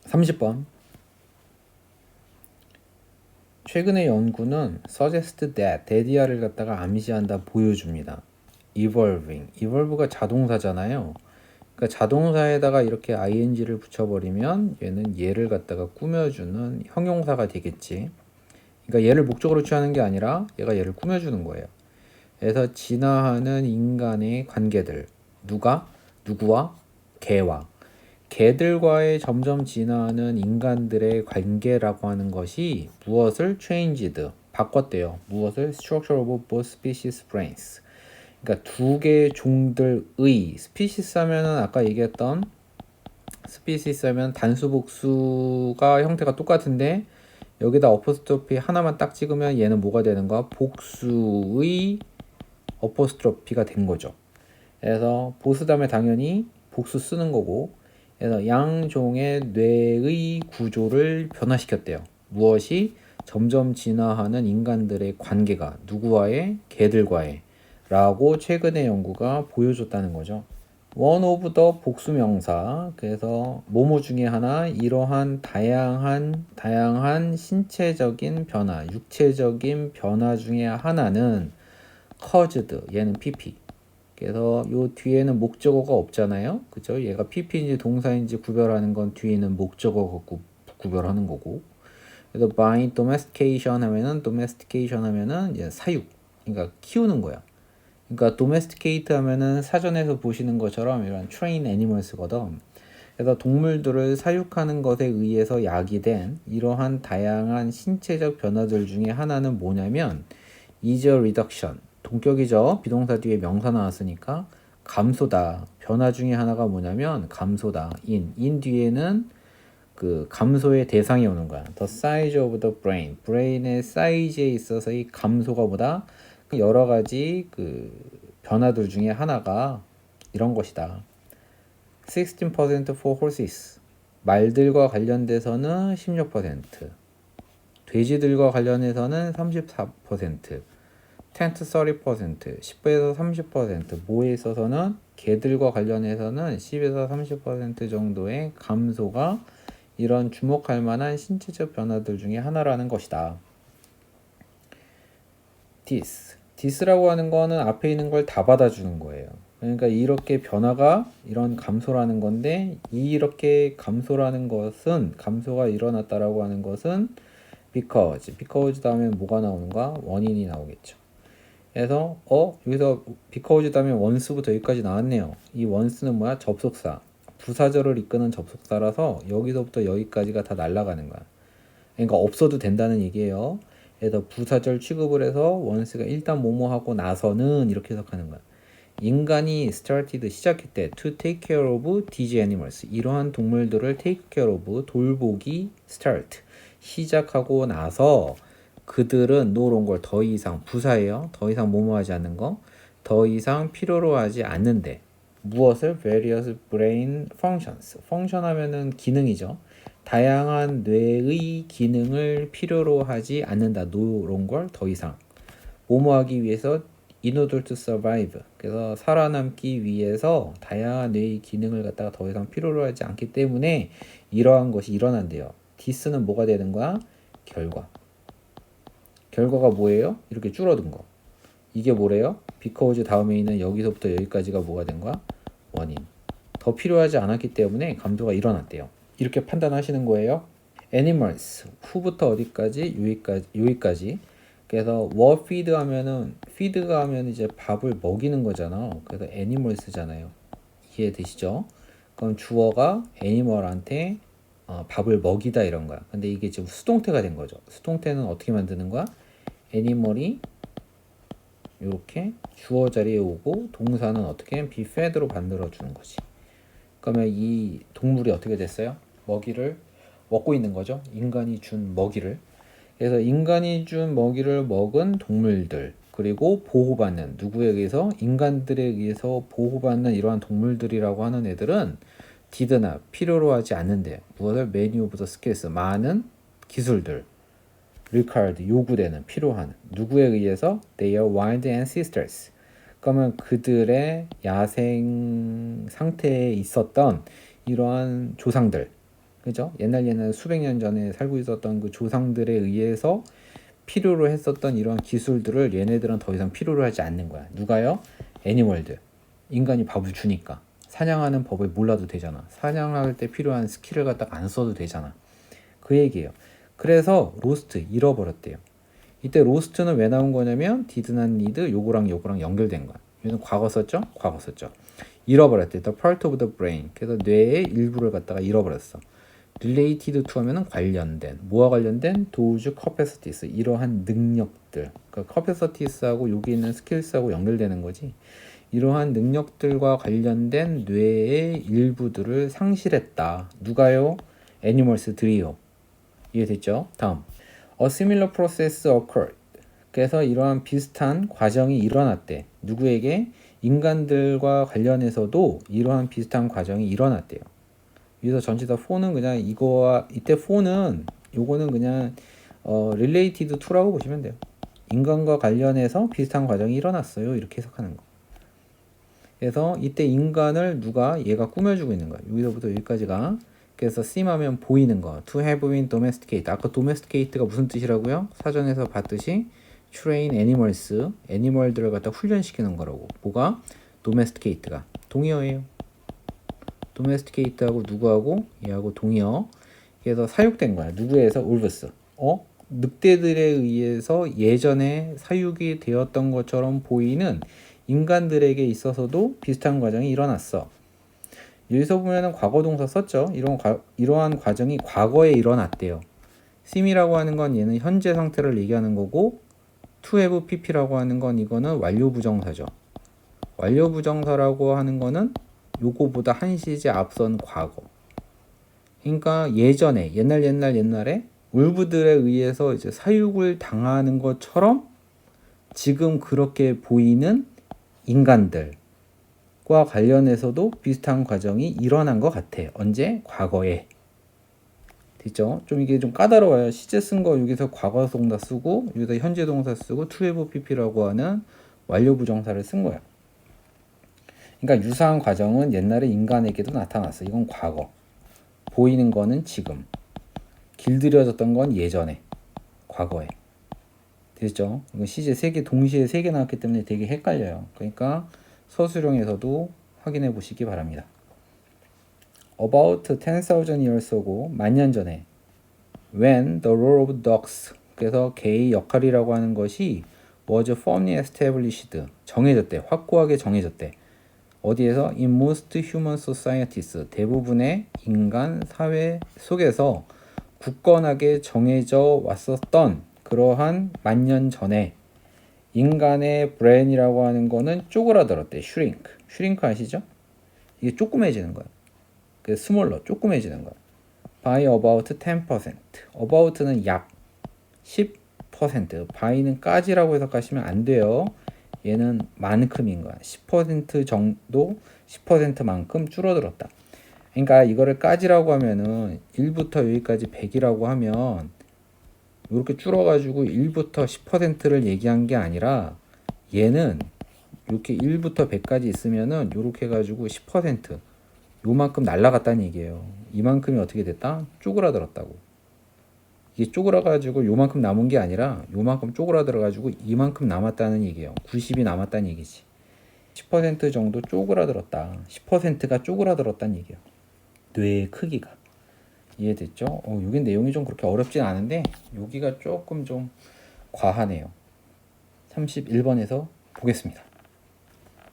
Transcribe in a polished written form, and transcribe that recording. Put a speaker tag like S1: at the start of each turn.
S1: 30번. 최근의 연구는 suggest that, 데디아를 갖다가 암시한다, 보여줍니다. evolve가 자동사잖아요. 그러니까 자동사에다가 이렇게 ing를 붙여버리면 얘는 얘를 갖다가 꾸며주는 형용사가 되겠지. 그러니까 얘를 목적으로 취하는 게 아니라 얘가 얘를 꾸며주는 거예요. 그래서 진화하는 인간의 관계들, 누구와 개와, 개들과의 점점 진화하는 인간들의 관계라고 하는 것이 무엇을 changed, 바꿨대요. 무엇을? structure of both species brains. 그러니까 두 개의 종들의, 스피시스 하면은 아까 얘기했던 스피시스 하면 단수 복수가 형태가 똑같은데 여기다 어포스트로피 하나만 딱 찍으면 얘는 뭐가 되는 거야? 복수의 어포스트로피가 된 거죠. 그래서 보스 다음에 당연히 복수 쓰는 거고, 그래서 양종의 뇌의 구조를 변화시켰대요. 무엇이? 점점 진화하는 인간들의 관계가 누구와의? 개들과의 라고 최근의 연구가 보여줬다는 거죠. one of the 복수명사, 그래서 뭐뭐 중에 하나, 이러한 다양한 신체적인 변화, 육체적인 변화 중에 하나는 caused, 얘는 pp. 그래서 요 뒤에는 목적어가 없잖아요. 그죠? 얘가 pp인지 동사인지 구별하는 건 뒤에는 목적어 갖고 구별하는 거고. 그래서 by domestication 하면은 이제 사육, 그러니까 키우는 거야. 그러니까 domesticate 하면은 사전에서 보시는 것처럼 이런 train animals거든. 그래서 동물들을 사육하는 것에 의해서 야기된 이러한 다양한 신체적 변화들 중에 하나는 뭐냐면 is a reduction, 동격이죠. 비동사 뒤에 명사 나왔으니까 감소다. 변화 중에 하나가 뭐냐면 감소다. in 뒤에는 그 감소의 대상이 오는 거야. The size of the brain, 브레인의 사이즈에 있어서 이 감소가 보다 여러 가지 그 변화들 중에 하나가 이런 것이다. 16% for horses, 말들과 관련돼서는 16%, 돼지들과 관련해서는 34%, 10-30%, 10에서 30%, 뭐에 있어서는 개들과 관련해서는 10에서 30% 정도의 감소가 이런 주목할 만한 신체적 변화들 중에 하나라는 것이다. this라고 하는 거는 앞에 있는 걸 다 받아주는 거예요. 그러니까 이렇게 변화가 이런 감소라는 건데, 이렇게 감소라는 것은, 감소가 일어났다라고 하는 것은 because 다음에 뭐가 나오는가? 원인이 나오겠죠. 그래서 여기서 because 다음에 once부터 여기까지 나왔네요. 이 once는 뭐야? 접속사, 부사절을 이끄는 접속사라서 여기서부터 여기까지가 다 날아가는 거야. 그러니까 없어도 된다는 얘기예요. 그래서 부사절 취급을 해서 once가 일단 뭐뭐 하고 나서는 이렇게 해석하는 거야. 인간이 started, 시작했대. to take care of these animals, 이러한 동물들을 take care of, 돌보기, start, 시작하고 나서 그들은 no longer, 더 이상, 부사예요. 더 이상 뭐뭐 하지 않는 거, 더 이상 필요로 하지 않는데 무엇을? various brain functions, function 하면은 기능이죠. 다양한 뇌의 기능을 필요로 하지 않는다. no longer, 더 이상 뭐뭐 하기 위해서, in order to survive, 그래서 살아남기 위해서 다양한 뇌의 기능을 갖다가 더 이상 필요로 하지 않기 때문에 이러한 것이 일어난대요. this는 뭐가 되는 거야? 결과가 뭐예요? 이렇게 줄어든 거. 이게 뭐래요? because 다음에 있는 여기서부터 여기까지가 뭐가 된 거야? 원인. 더 필요하지 않았기 때문에 감소가 일어났대요. 이렇게 판단하시는 거예요. animals, 후부터 어디까지? 여기까지. 그래서 what feed 하면은, feed가 하면 이제 밥을 먹이는 거잖아. 그래서 animals잖아요. 이해되시죠? 그럼 주어가 애니멀한테 밥을 먹이다 이런 거야. 근데 이게 지금 수동태가 된 거죠. 수동태는 어떻게 만드는 거야? 애니멀이 이렇게 주어 자리에 오고 동사는 어떻게 be fed로 만들어 주는 거지. 그러면 이 동물이 어떻게 됐어요? 먹이를 먹고 있는 거죠. 인간이 준 먹이를. 그래서 인간이 준 먹이를 먹은 동물들, 그리고 보호받는, 누구에 의해서? 인간들에 의해서 보호받는 이러한 동물들이라고 하는 애들은 did나, 필요로 하지 않는데요. 무엇을? many of the skills, 많은 기술들, required, 요구되는, 필요한, 누구에 의해서? their wild ancestors, 그러면 그들의 야생 상태에 있었던 이러한 조상들, 그죠? 옛날 수백 년 전에 살고 있었던 그 조상들에 의해서 필요로 했었던 이런 기술들을 얘네들은 더 이상 필요로 하지 않는 거야. 누가요? 애니멀들. 인간이 밥을 주니까. 사냥하는 법을 몰라도 되잖아. 사냥할 때 필요한 스킬을 갖다가 안 써도 되잖아. 그 얘기예요. 그래서 로스트 잃어버렸대요. 이때 로스트는 왜 나온 거냐면 did not need 요거랑 연결된 거야. 얘는 과거 썼죠? 과거 썼죠. 잃어버렸대. The part of the brain. 그래서 뇌의 일부를 갖다가 잃어버렸어. related to 하면은 관련된, 뭐와 관련된? those capacities, 이러한 능력들. 그러니까 capacities하고 여기 있는 skills하고 연결되는 거지. 이러한 능력들과 관련된 뇌의 일부들을 상실했다. 누가요? 애니멀스들이요. 이해됐죠? 다음. A similar process occurred. 그래서 이러한 비슷한 과정이 일어났대. 누구에게? 인간들과 관련해서도 이러한 비슷한 과정이 일어났대요. 여기서 전체 다 for는 그냥 이거와 이때 for는 요거는 그냥 related to라고 보시면 돼요. 인간과 관련해서 비슷한 과정이 일어났어요. 이렇게 해석하는 거. 그래서 이때 인간을 누가 얘가 꾸며주고 있는 거야. 여기서부터 여기까지가. 그래서 sim하면 보이는 거. to have been domesticated. 아까 domesticate가 무슨 뜻이라고요? 사전에서 봤듯이 train animals, 애니멀들을 갖다 훈련시키는 거라고. 뭐가? domesticate가 동의어예요. domesticate하고 누구하고? 얘하고 동의어. 그래서 사육된 거야. 누구에서? wolves. 늑대들에 의해서 예전에 사육이 되었던 것처럼 보이는 인간들에게 있어서도 비슷한 과정이 일어났어. 여기서 보면은 과거 동사 썼죠. 이러한 과정이 과거에 일어났대요. sim이라고 하는 건 얘는 현재 상태를 얘기하는 거고, to have pp라고 하는 건 이거는 완료 부정사죠. 완료 부정사라고 하는 거는 요거보다 한 시제 앞선 과거. 그러니까 예전에 옛날에 울브들에 의해서 이제 사육을 당하는 것처럼 지금 그렇게 보이는 인간들과 관련해서도 비슷한 과정이 일어난 것 같아. 언제? 과거에. 됐죠? 좀 이게 좀 까다로워요. 시제 쓴 거 여기서 과거 동사 쓰고 여기서 현재 동사 쓰고 to have pp라고 하는 완료 부정사를 쓴 거야. 그러니까 유사한 과정은 옛날에 인간에게도 나타났어. 이건 과거. 보이는 거는 지금. 길들여졌던 건 예전에. 과거에. 됐죠? 이건 시제 3개 동시에 3개 나왔기 때문에 되게 헷갈려요. 그러니까 서술형에서도 확인해 보시기 바랍니다. About 10,000 years ago, 만년 전에 when the role of dogs, 그래서 개의 역할이라고 하는 것이 was firmly established, 정해졌대. 확고하게 정해졌대. 어디에서? In most human societies, 대부분의 인간 사회 속에서 굳건하게 정해져 왔었던 그러한 만년 전에 인간의 브레인이라고 하는 거는 쪼그라들었대. 슈링크 아시죠? 이게 조그매지는 거야. 그 스몰러, 조그매지는 거야. by about 10%. about는 약 10%. by는 까지라고 해석하시면 안 돼요. 얘는 만큼인 거야. 10% 정도, 10%만큼 줄어들었다. 그러니까 이거를 까지라고 하면은 1부터 여기까지 100이라고 하면 이렇게 줄어가지고 1부터 10%를 얘기한 게 아니라 얘는 이렇게 1부터 100까지 있으면은 이렇게 해가지고 10% 요만큼 날라갔다는 얘기예요. 이만큼이 어떻게 됐다? 쪼그라들었다고. 이게 쪼그라가지고 요만큼 남은 게 아니라 요만큼 쪼그라들어가지고 이만큼 남았다는 얘기예요. 90이 남았다는 얘기지. 10% 정도 쪼그라들었다. 10%가 쪼그라들었다는 얘기예요. 뇌의 크기가. 이해됐죠? 여기 내용이 좀 그렇게 어렵진 않은데 여기가 조금 좀 과하네요. 31번에서 보겠습니다.